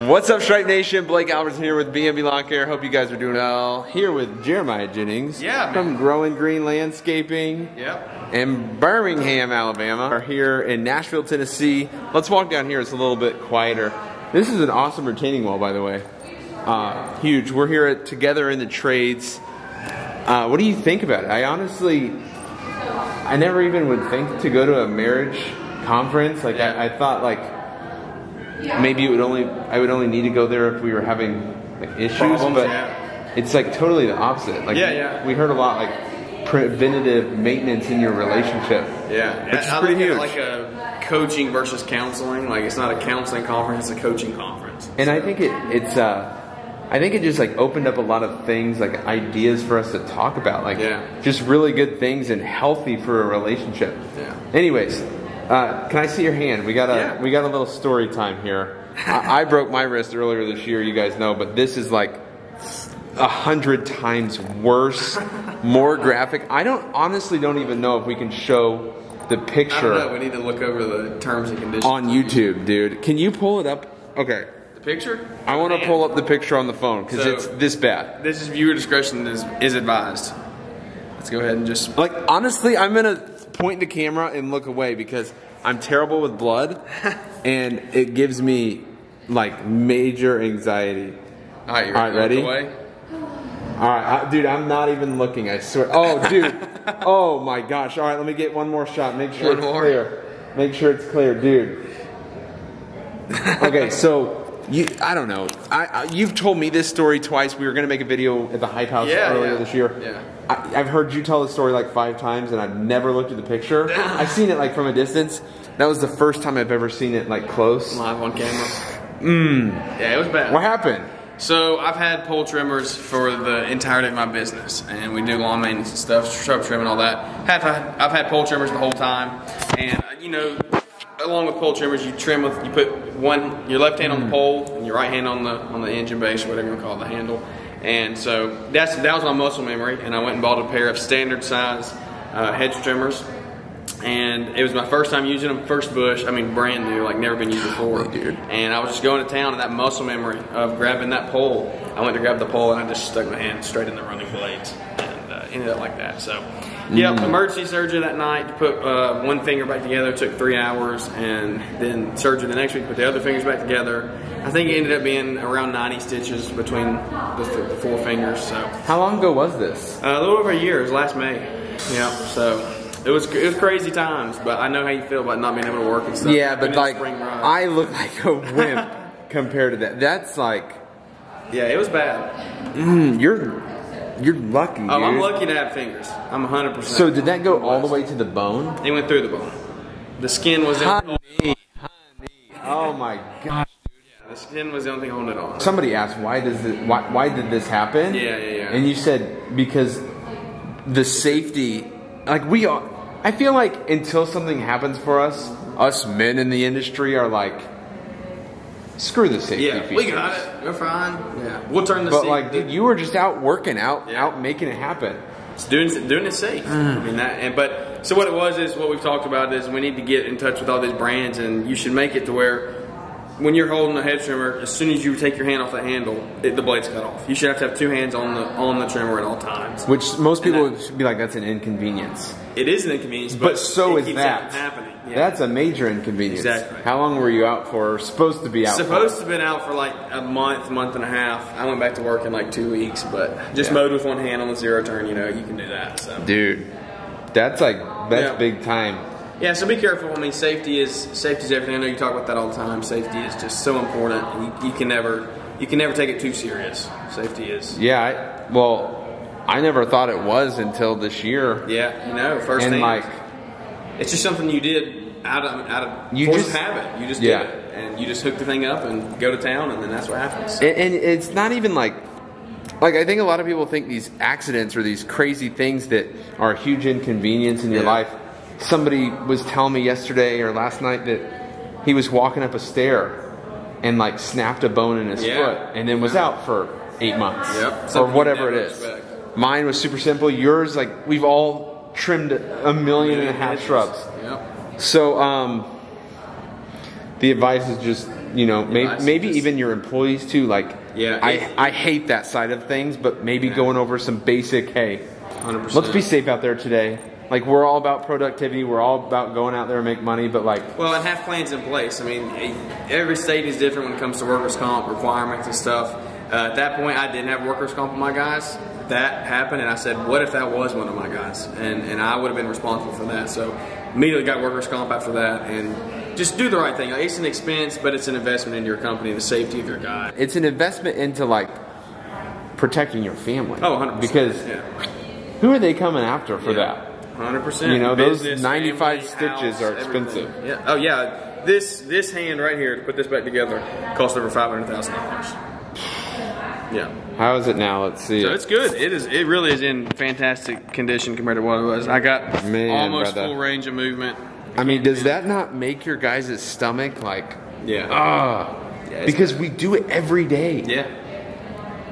What's up, Stripe Nation? Blake Albertson here with B&B Lawn Care. Hope you guys are doing well. Here with Jeremiah Jennings from Growing Green Landscaping in Birmingham, Alabama. We're here in Nashville, Tennessee. Let's walk down here. It's a little bit quieter. This is an awesome retaining wall, by the way. Huge. We're here together in the trades. What do you think about it? I never even would think to go to a marriage conference. Like I thought, like maybe I would only need to go there if we were having like issues, but it's like totally the opposite. Like we heard a lot like preventative maintenance in your relationship. Which is pretty huge. Like a coaching versus counseling. Like it's not a counseling conference; it's a coaching conference. And I think I think it just like opened up a lot of things, like ideas for us to talk about, like just really good things and healthy for a relationship. Anyways, can I see your hand? We got a little story time here. I broke my wrist earlier this year, you guys know, but this is like 100 times worse, more graphic. I honestly don't even know if we can show the picture. I don't know. We need to look over the terms and conditions on YouTube, dude. Can you pull it up? Okay. Picture? I want to pull up the picture on the phone because it's this bad. This is viewer discretion is advised. Let's go ahead and just like honestly, I'm gonna point the camera and look away because I'm terrible with blood, and it gives me like major anxiety. All right, ready? Away. All right, dude, I'm not even looking. I swear. Oh, dude. Oh my gosh. All right, let me get one more shot. Make sure it's clear. Make sure it's clear, dude. Okay, so. I don't know. You've told me this story twice. We were going to make a video at the Hype House earlier this year. I've heard you tell the story like 5 times, and I've never looked at the picture. I've seen it like from a distance. That was the first time I've ever seen it like close. Live on camera. Yeah, it was bad. What happened? So I've had pole trimmers for the entirety of my business, and we do lawn maintenance and stuff, shrub trim and all that. I've had pole trimmers the whole time, and you know, along with pole trimmers, you trim with, you put your left hand on the pole and your right hand on the engine base or whatever you call it, the handle. And so that was my muscle memory, and I went and bought a pair of standard size hedge trimmers. And it was my first time using them, first bush. I mean, brand new, like never been used before. Dude. And I was just going to town, and that muscle memory of grabbing that pole, I went to grab the pole and I just stuck my hand straight in the running blades, and ended up like that. So. Emergency surgery that night to put one finger back together took 3 hours, and then surgery the next week to put the other fingers back together. I think it ended up being around 90 stitches between the 4 fingers. So how long ago was this? A little over a year. It was last May. So it was crazy times, but I know how you feel about not being able to work and stuff. Yeah, but like I look like a wimp compared to that. That's like it was bad. You're lucky, dude. I'm lucky to have fingers. I'm 100%. So did that go all the way to the bone? It went through the bone. The skin was honey. Oh my gosh, dude. Yeah, the skin was the only thing holding it on. Somebody asked why did this happen? Yeah. And you said because the safety, like I feel like until something happens for us men in the industry are like, screw the safety features. We got it. We're fine. Yeah, we'll turn the. But like, dude, you were just out working, out making it happen. It's doing it safe. I mean but so what it was is what we've talked about is we need to get in touch with all these brands, and you should make it to where when you're holding a hedge trimmer, as soon as you take your hand off the handle, the blade's cut off. You should have to have 2 hands on the trimmer at all times. Which most people would be like, that's an inconvenience. It is an inconvenience, but so it is keeps that happening. Yeah. That's a major inconvenience. Exactly. How long were you out for? Or supposed to be out? Supposed to have been out for like a month and a half. I went back to work in like 2 weeks, but just mowed with one hand on the 0 turn. You know, you can do that. So. Dude, that's big time. Yeah, so be careful. I mean, safety is everything. I know you talk about that all the time. Safety is just so important. You can never take it too serious. Safety is. Yeah, I never thought it was until this year. Yeah, firsthand. And like, it's just something you did out of force of habit. You just did it, and you just hook the thing up and go to town, and then that's what happens. And it's not even like I think a lot of people think these accidents or these crazy things that are a huge inconvenience in your life. Somebody was telling me yesterday or last night that he was walking up a stair and like snapped a bone in his foot, and then was out for 8 months or whatever it is. Mine was super simple. Yours, like, we've all trimmed 1.5 million shrubs. So the advice is just you know, maybe even your employees too. Like, I hate that side of things, but maybe going over some basic, hey, 100%. Let's be safe out there today. Like, we're all about productivity. We're all about going out there and make money, but like... Well, and have plans in place. I mean, every state is different when it comes to workers' comp requirements and stuff. At that point, I didn't have workers' comp with my guys. That happened, and I said, what if that was one of my guys? And I would have been responsible for that. So immediately got workers' comp after that, and just do the right thing. It's an expense, but it's an investment into your company, the safety of your guy. It's an investment into, like, protecting your family. Oh, 100%. Because who are they coming after for that? 100%. You know, those 95 stitches are expensive. Yeah. Oh yeah. This hand right here to put this back together cost over $500,000. Yeah. How is it now? Let's see. So it's good. It really is in fantastic condition compared to what it was. I got almost full range of movement. I mean, does that not make your guys' stomach like? Yeah, because we do it every day. Yeah.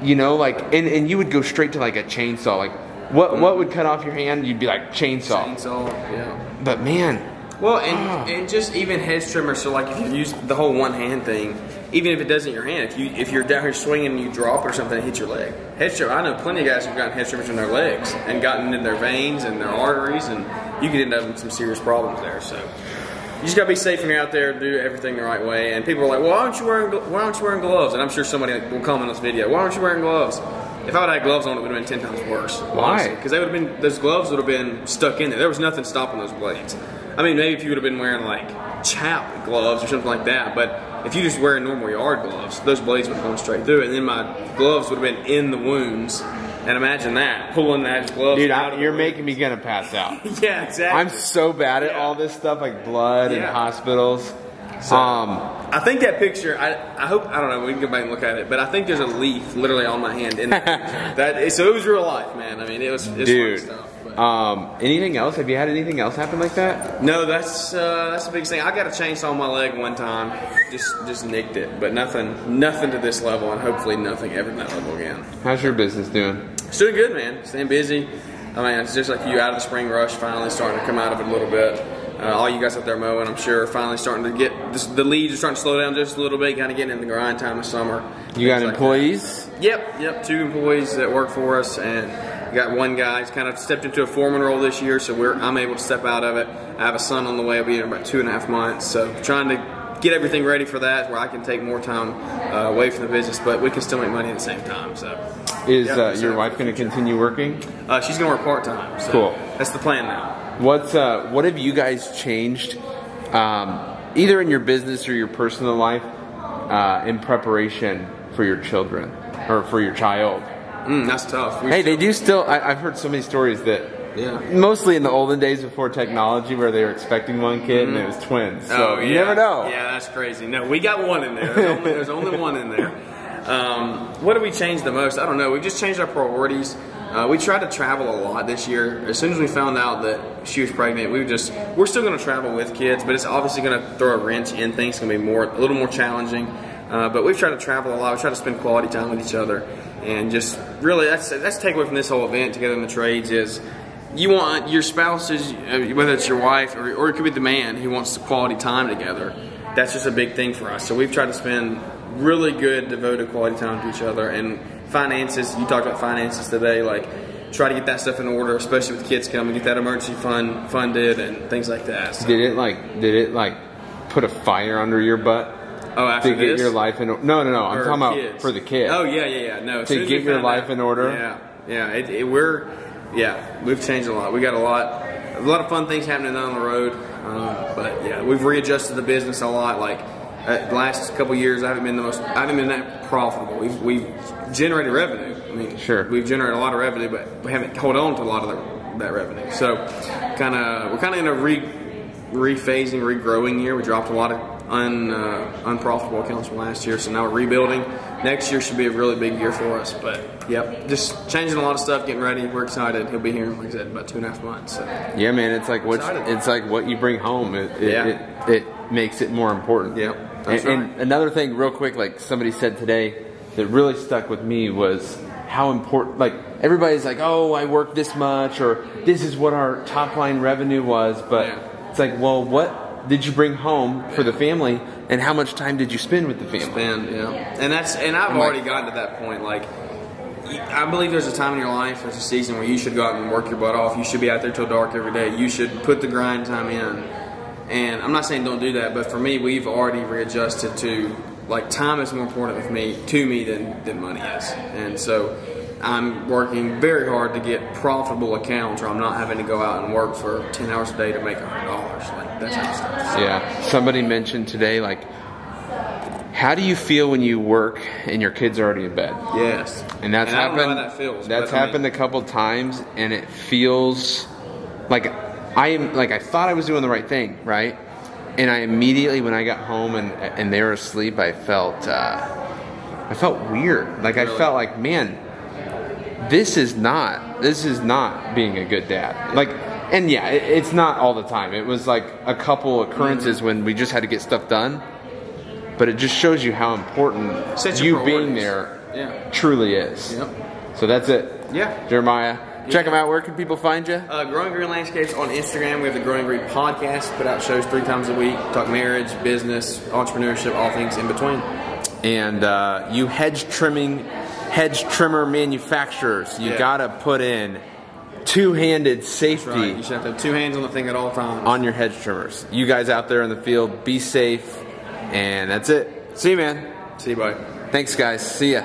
You know, like, and you would go straight to like a chainsaw, like. What would cut off your hand? You'd be like chainsaw. Chainsaw, yeah. But man. Well, and just even hedge trimmer. So like if you use the whole one hand thing, even if it doesn't your hand, if you're down here swinging and you drop or something, it hits your leg. Hedge trimmer. I know plenty of guys who've gotten hedge trimmers in their legs and gotten in their veins and their arteries, and you could end up with some serious problems there. So you just gotta be safe when you're out there, do everything the right way. And people are like, well, why aren't you wearing gloves? And I'm sure somebody will comment on this video. Why aren't you wearing gloves? If I would have had gloves on, it would have been 10 times worse. Why? Because they would have been, those gloves would have been stuck in there. There was nothing stopping those blades. I mean, maybe if you would have been wearing like chap gloves or something like that, but if you just wear normal yard gloves, those blades would have gone straight through it, and then my gloves would have been in the wounds. And imagine that, pulling that glove. Dude, you're making me gonna pass out. Yeah, exactly. I'm so bad at all this stuff, like blood and hospitals. So, I think that picture, I hope, I don't know, we can go back and look at it, but I think there's a leaf literally on my hand in that. So it was real life, man. I mean, it was fun stuff. But. Anything else? Have you had anything else happen like that? No, that's the biggest thing. I got a chainsaw on my leg one time, just nicked it, but nothing to this level, and hopefully nothing ever to that level again. How's your business doing? It's doing good, man. Staying busy. I mean, it's just like you out of the spring rush, finally starting to come out of it a little bit. All you guys out there mowing, I'm sure, are finally starting to get, the leads are starting to slow down just a little bit, kind of getting in the grind time of summer. You got employees? Yep, 2 employees that work for us, and we got one guy who's kind of stepped into a foreman role this year, so I'm able to step out of it. I have a son on the way. I'll be in about 2.5 months, so trying to get everything ready for that, where I can take more time away from the business, but we can still make money at the same time. So, is your wife going to continue working? She's going to work part-time. So cool. That's the plan now. What have you guys changed, either in your business or your personal life, in preparation for your children or for your child? That's tough. They do still. I've heard so many stories that, mostly in the olden days before technology, where they were expecting one kid and it was twins. So you never know. Yeah, that's crazy. No, we got one in there. There's only one in there. What did we change the most? I don't know. We just changed our priorities. We tried to travel a lot this year. As soon as we found out that she was pregnant, we're still going to travel with kids, but it's obviously going to throw a wrench in things. It's going to be a little more challenging. But we've tried to travel a lot. We try to spend quality time with each other, and just really that's the takeaway from this whole event together in the trades is you want your spouses, whether it's your wife or it could be the man who wants quality time together. That's just a big thing for us. So we've tried to spend really good, devoted quality time to each other. And finances, you talked about finances today, like try to get that stuff in order, especially with kids coming, get that emergency fund funded and things like that. So. Did it like put a fire under your butt? Oh, after to get your life in order? No. I'm talking about kids. For the kids. Oh yeah. No, to get your life in order. We've changed a lot. We got a lot of fun things happening down the road. But yeah, we've readjusted the business a lot. Like the last couple years, I haven't been that profitable. We've generated revenue. I mean, sure, we've generated a lot of revenue, but we haven't held on to a lot of that revenue. So, we're kind of in a rephasing, regrowing year. We dropped a lot of unprofitable accounts from last year, so now we're rebuilding. Next year should be a really big year for us. But yep, just changing a lot of stuff, getting ready. We're excited. He'll be here, like I said, about 2.5 months. So. Yeah, man, it's like what you bring home. It makes it more important. Yeah. And another thing, real quick, like somebody said today, that really stuck with me was how important. Like everybody's like, oh, I work this much, or this is what our top line revenue was, but it's like, well, what did you bring home for the family, and how much time did you spend with the family? And I've already gotten to that point. Like, I believe there's a time in your life, there's a season where you should go out and work your butt off. You should be out there till dark every day. You should put the grind time in. And I'm not saying don't do that, but for me, we've already readjusted to, like, time is more important to me than money is. And so I'm working very hard to get profitable accounts where I'm not having to go out and work for 10 hours a day to make $100. Like, that kind of stuff. So. Yeah. Somebody mentioned today, like, how do you feel when you work and your kids are already in bed? Yes. And that's happened. I don't know how that feels. That's happened a couple times, and it feels like I thought I was doing the right thing, right? And I immediately, when I got home and they were asleep, I felt weird. Like, really? I felt like, man, this is not being a good dad. Like, and yeah, it's not all the time. It was like a couple occurrences when we just had to get stuff done. But it just shows you how important you being there truly is. Yep. So that's it. Yeah. Jeremiah, check them out. Where can people find you? Growing Green Landscapes on Instagram. We have the Growing Green podcast. Put out shows 3 times a week. Talk marriage, business, entrepreneurship, all things in between. And you hedge trimmer manufacturers. You gotta put in two-handed safety. That's right. You should have to have 2 hands on the thing at all times. On your hedge trimmers. You guys out there in the field, be safe. And that's it. See you, man. See you, buddy. Thanks, guys. See ya.